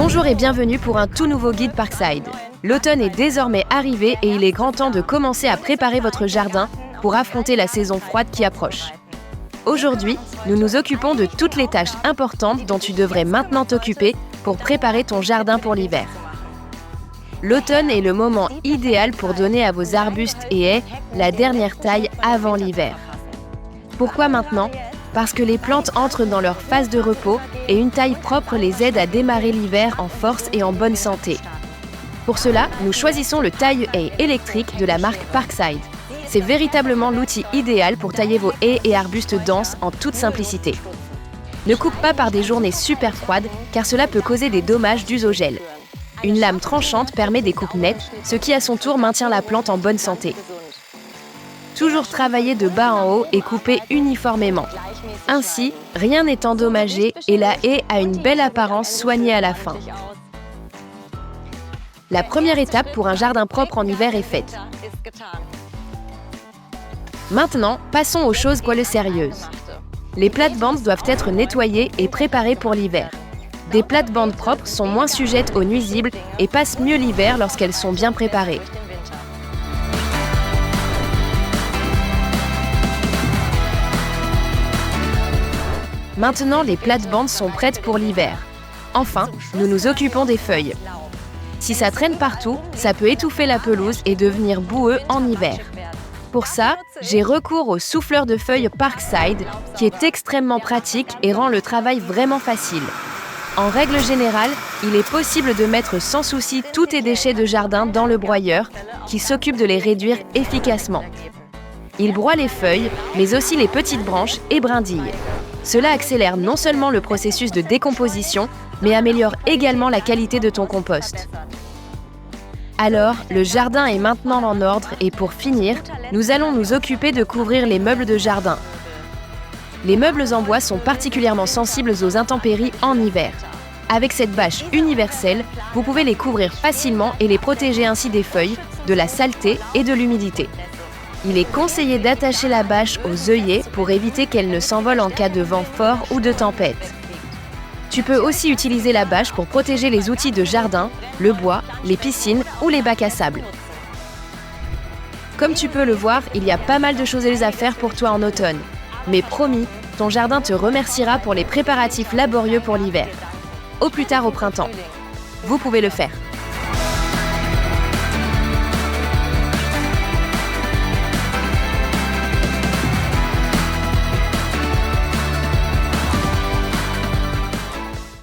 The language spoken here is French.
Bonjour et bienvenue pour un tout nouveau guide Parkside. L'automne est désormais arrivé et il est grand temps de commencer à préparer votre jardin pour affronter la saison froide qui approche. Aujourd'hui, nous nous occupons de toutes les tâches importantes dont tu devrais maintenant t'occuper pour préparer ton jardin pour l'hiver. L'automne est le moment idéal pour donner à vos arbustes et haies la dernière taille avant l'hiver. Pourquoi maintenant ? Parce que les plantes entrent dans leur phase de repos et une taille propre les aide à démarrer l'hiver en force et en bonne santé. Pour cela, nous choisissons le taille-haie électrique de la marque Parkside. C'est véritablement l'outil idéal pour tailler vos haies et arbustes denses en toute simplicité. Ne coupe pas par des journées super froides car cela peut causer des dommages dus au gel. Une lame tranchante permet des coupes nettes, ce qui à son tour maintient la plante en bonne santé. Toujours travailler de bas en haut et couper uniformément. Ainsi, rien n'est endommagé et la haie a une belle apparence soignée à la fin. La première étape pour un jardin propre en hiver est faite. Maintenant, passons aux choses sérieuses. Les plates-bandes doivent être nettoyées et préparées pour l'hiver. Des plates-bandes propres sont moins sujettes aux nuisibles et passent mieux l'hiver lorsqu'elles sont bien préparées. Maintenant, les plates-bandes sont prêtes pour l'hiver. Enfin, nous nous occupons des feuilles. Si ça traîne partout, ça peut étouffer la pelouse et devenir boueux en hiver. Pour ça, j'ai recours au souffleur de feuilles Parkside, qui est extrêmement pratique et rend le travail vraiment facile. En règle générale, il est possible de mettre sans souci tous tes déchets de jardin dans le broyeur, qui s'occupe de les réduire efficacement. Il broie les feuilles, mais aussi les petites branches et brindilles. Cela accélère non seulement le processus de décomposition, mais améliore également la qualité de ton compost. Alors, le jardin est maintenant en ordre et pour finir, nous allons nous occuper de couvrir les meubles de jardin. Les meubles en bois sont particulièrement sensibles aux intempéries en hiver. Avec cette bâche universelle, vous pouvez les couvrir facilement et les protéger ainsi des feuilles, de la saleté et de l'humidité. Il est conseillé d'attacher la bâche aux œillets pour éviter qu'elle ne s'envole en cas de vent fort ou de tempête. Tu peux aussi utiliser la bâche pour protéger les outils de jardin, le bois, les piscines ou les bacs à sable. Comme tu peux le voir, il y a pas mal de choses à faire pour toi en automne. Mais promis, ton jardin te remerciera pour les préparatifs laborieux pour l'hiver. Au plus tard au printemps. Vous pouvez le faire.